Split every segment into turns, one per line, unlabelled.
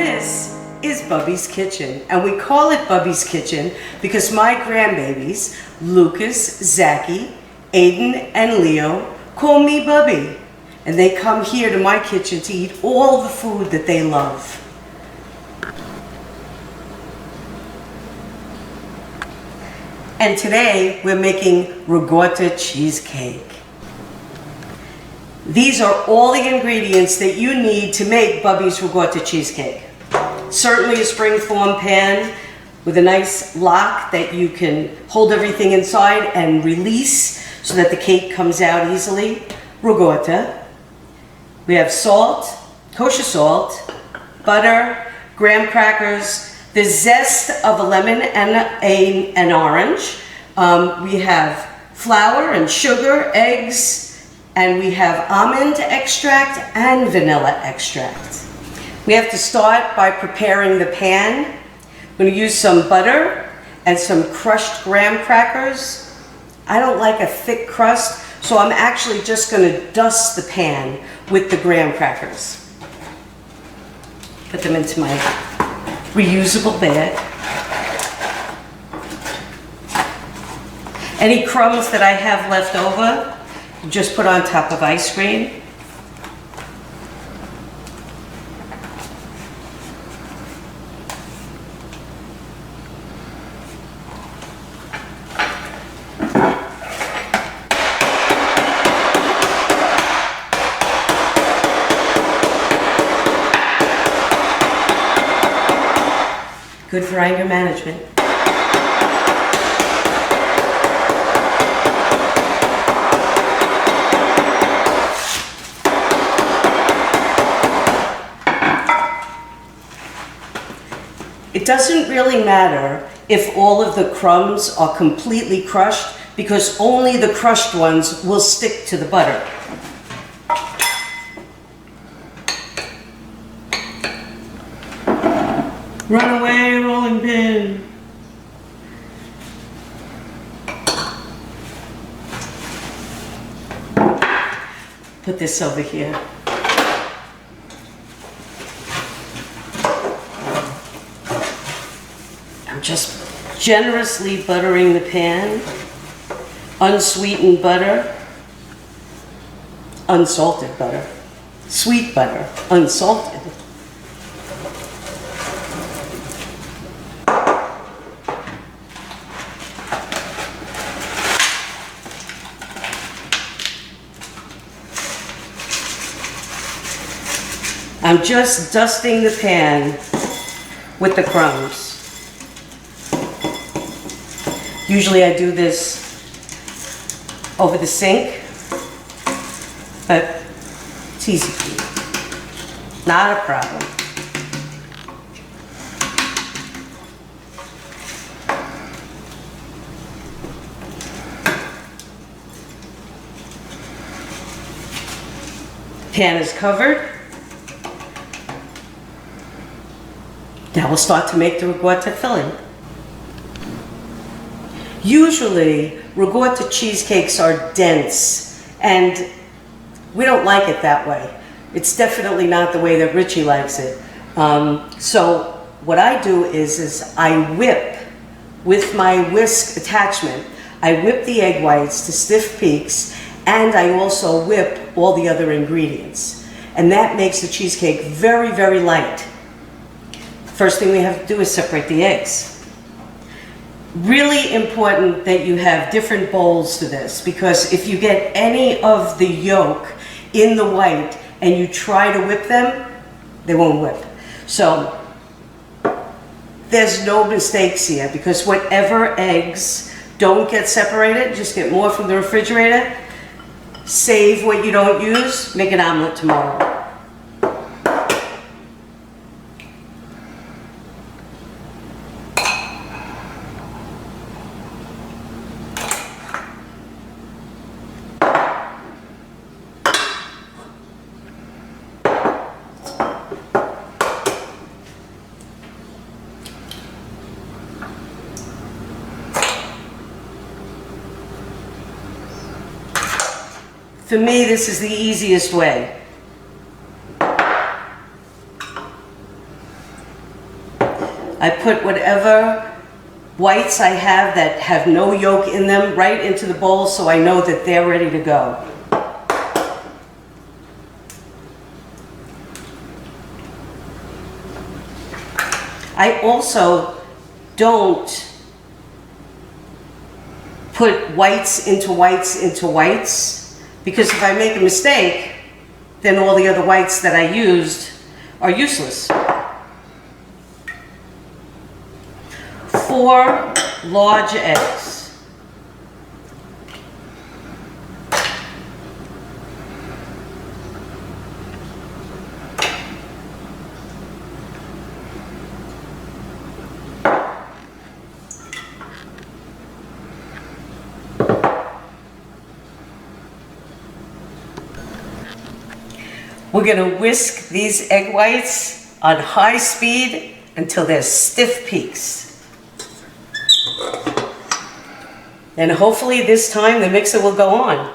This is Bubbie's Kitchen, and we call it Bubbie's Kitchen because my grandbabies, Lucas, Zachy, Aiden, and Leo, call me Bubbie, and they come here to my kitchen to eat all the food that they love. And today we're making ricotta cheesecake. These are all the ingredients that you need to make Bubbie's ricotta cheesecake. Certainly a springform pan with a nice lock that you can hold everything inside and release so that the cake comes out easily. Ricotta. We have salt, kosher salt, butter, graham crackers, the zest of a lemon and an orange. We have flour and sugar, eggs, and we have almond extract and vanilla extract. We have to start by preparing the pan. I'm going to use some butter and some crushed graham crackers. I don't like a thick crust, so I'm actually just going to dust the pan with the graham crackers. Put them into my reusable bag. Any crumbs that I have left over, just put on top of ice cream. Good for anger management. It doesn't really matter if all of the crumbs are completely crushed because only the crushed ones will stick to the butter. Run away, rolling pin. Put this over here. I'm just generously buttering the pan. Unsweetened butter. Unsalted butter. Sweet butter. Unsalted. I'm just dusting the pan with the crumbs. Usually I do this over the sink, but it's easy. Not a problem. Pan is covered. Now we'll start to make the ricotta filling. Usually, ricotta cheesecakes are dense, and we don't like it that way. It's definitely not the way that Richie likes it. So what I do is I whip with my whisk attachment. I whip the egg whites to stiff peaks, and I also whip all the other ingredients. And that makes the cheesecake very, very light. First thing we have to do is separate the eggs. Really important that you have different bowls to this, because if you get any of the yolk in the white and you try to whip them, they won't whip. So there's no mistakes here, because whatever eggs don't get separated, just get more from the refrigerator, save what you don't use, make an omelet tomorrow. For me, this is the easiest way. I put whatever whites I have that have no yolk in them right into the bowl so I know that they're ready to go. I also don't put whites into whites into whites, because if I make a mistake, then all the other whites that I used are useless. 4 large eggs. We're going to whisk these egg whites on high speed until they're stiff peaks. And hopefully this time the mixer will go on.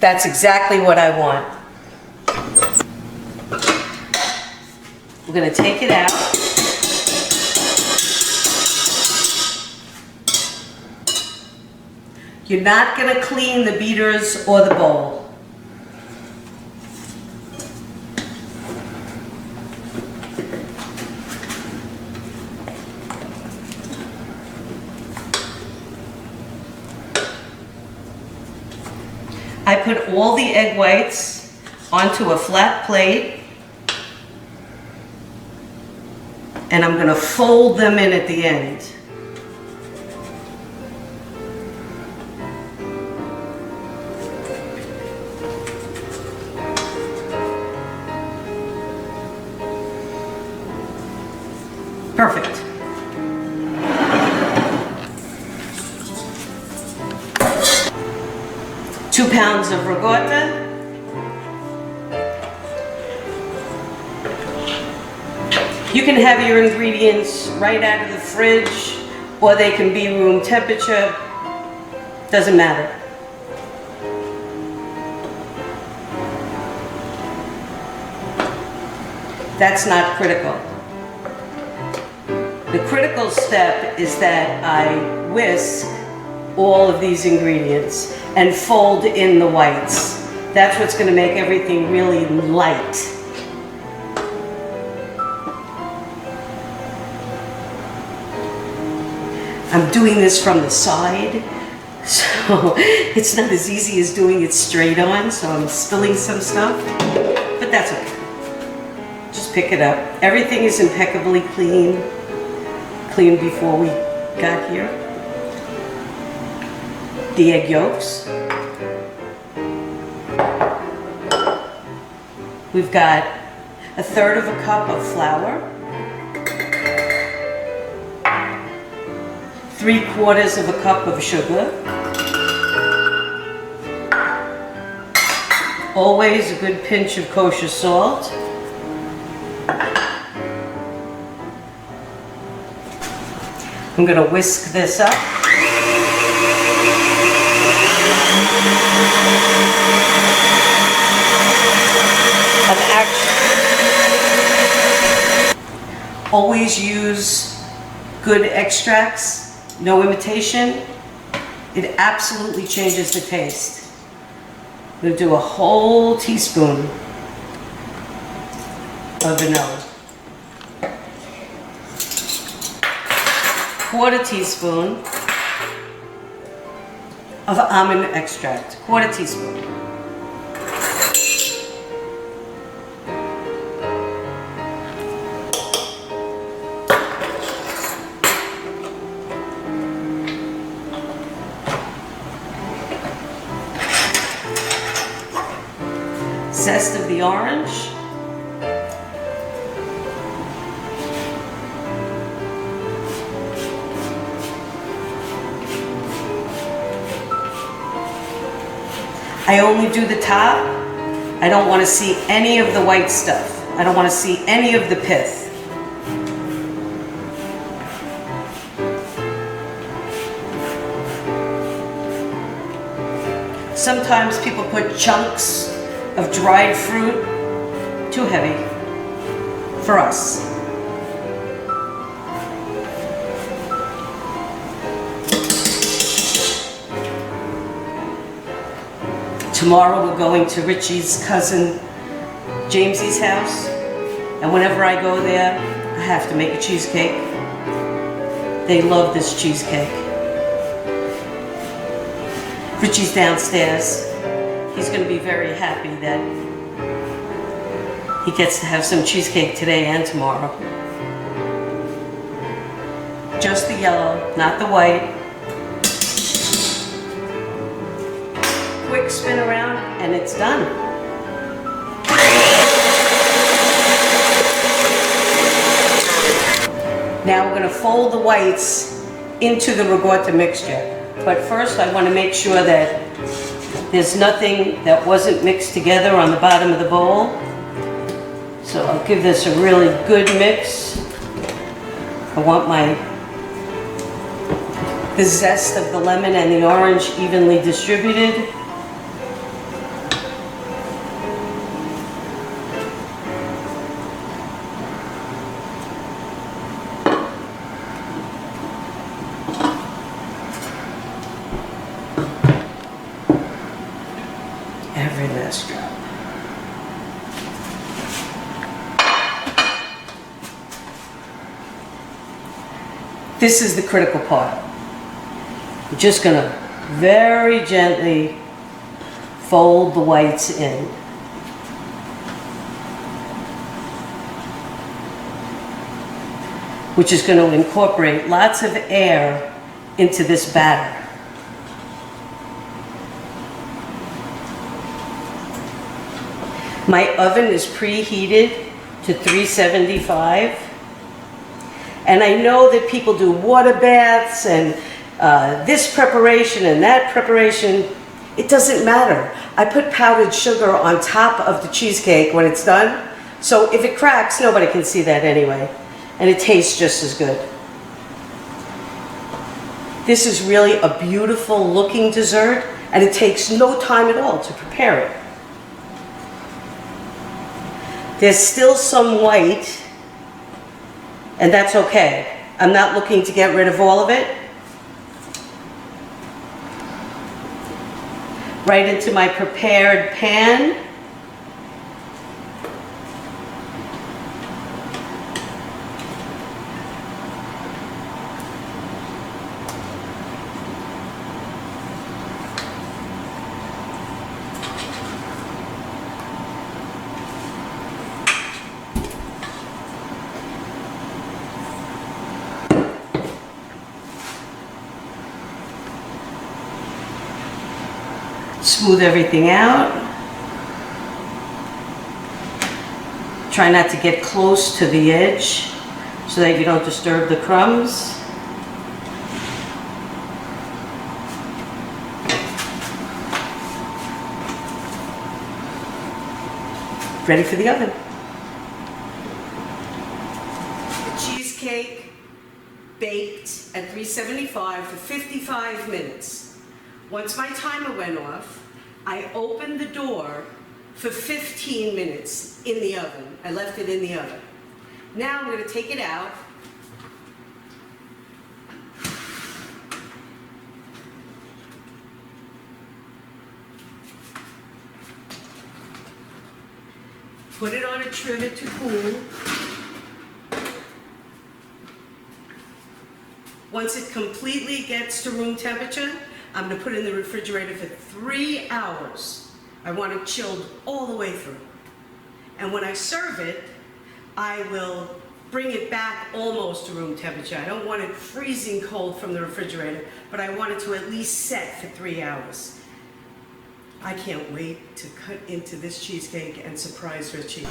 That's exactly what I want. We're going to take it out. You're not going to clean the beaters or the bowl. I put all the egg whites onto a flat plate, and I'm going to fold them in at the end. Perfect. Two pounds of ricotta. You can have your ingredients right out of the fridge, or they can be room temperature. Doesn't matter. That's not critical. The critical step is that I whisk all of these ingredients and fold in the whites. That's what's going to make everything really light. I'm doing this from the side, so it's not as easy as doing it straight on, so I'm spilling some stuff, but that's okay. Just pick it up. Everything is impeccably clean. Clean before we got here. The egg yolks. We've got 1/3 of a cup of flour, 3/4 of a cup of sugar, always a good pinch of kosher salt, I'm going to whisk this up. Always use good extracts, no imitation. It absolutely changes the taste. I'm going to do a whole teaspoon of vanilla. 1/4 teaspoon of almond extract. 1/4 teaspoon. Zest of the orange. I only do the top. I don't want to see any of the white stuff. I don't want to see any of the pith. Sometimes people put chunks of dried fruit. Too heavy for us. Tomorrow we're going to Richie's cousin Jamesy's house, and whenever I go there, I have to make a cheesecake. They love this cheesecake. Richie's downstairs. He's going to be very happy that he gets to have some cheesecake today and tomorrow. Just the yellow, not the white. Quick spin around and it's done. Now we're going to fold the whites into the ricotta mixture. But first I want to make sure that there's nothing that wasn't mixed together on the bottom of the bowl. So I'll give this a really good mix. I want the zest of the lemon and the orange evenly distributed. Every last drop. This is the critical part. I'm just going to very gently fold the whites in. Which is going to incorporate lots of air into this batter. My oven is preheated to 375. And I know that people do water baths and this preparation and that preparation. It doesn't matter. I put powdered sugar on top of the cheesecake when it's done. So if it cracks, nobody can see that anyway. And it tastes just as good. This is really a beautiful looking dessert, and it takes no time at all to prepare it. There's still some white, and that's okay. I'm not looking to get rid of all of it. Right into my prepared pan. Smooth everything out. Try not to get close to the edge so that you don't disturb the crumbs. Ready for the oven. The cheesecake baked at 375 for 55 minutes. Once my timer went off, I opened the door for 15 minutes in the oven. I left it in the oven. Now I'm going to take it out. Put it on a trivet to cool. Once it completely gets to room temperature, I'm going to put it in the refrigerator for 3 hours. I want it chilled all the way through. And when I serve it, I will bring it back almost to room temperature. I don't want it freezing cold from the refrigerator, but I want it to at least set for 3 hours. I can't wait to cut into this cheesecake and surprise Richie.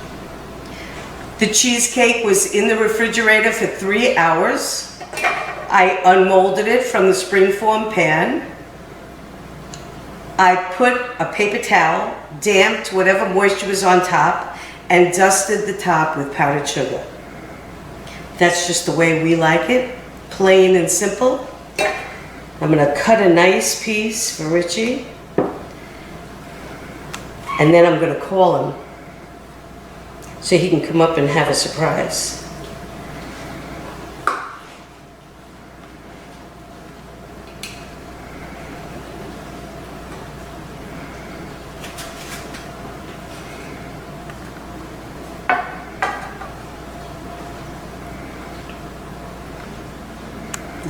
The cheesecake was in the refrigerator for 3 hours. I unmolded it from the springform pan. I put a paper towel, damped whatever moisture was on top, and dusted the top with powdered sugar. That's just the way we like it, plain and simple. I'm going to cut a nice piece for Richie. And then I'm gonna call him so he can come up and have a surprise.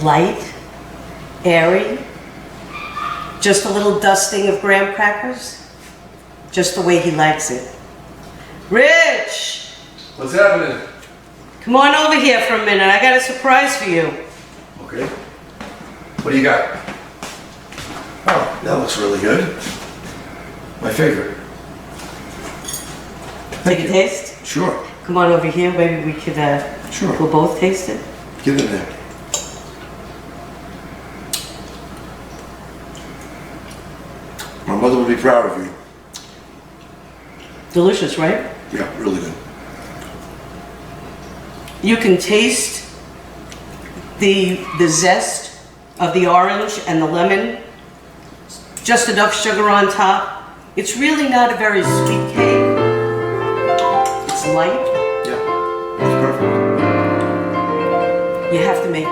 Light, airy, just a little dusting of graham crackers, just the way he likes it. Rich!
What's happening?
Come on over here for a minute, I got a surprise for you.
Okay. What do you got? Oh, that looks really good. My favorite.
Take a taste?
Sure.
Come on over here, maybe we could,
Sure.
we'll both taste it.
Get in there. My mother would be proud of you.
Delicious, right?
Yeah, really good.
You can taste the zest of the orange and the lemon, just enough sugar on top. It's really not a very sweet cake. It's light.
Yeah, it's perfect.
You have to make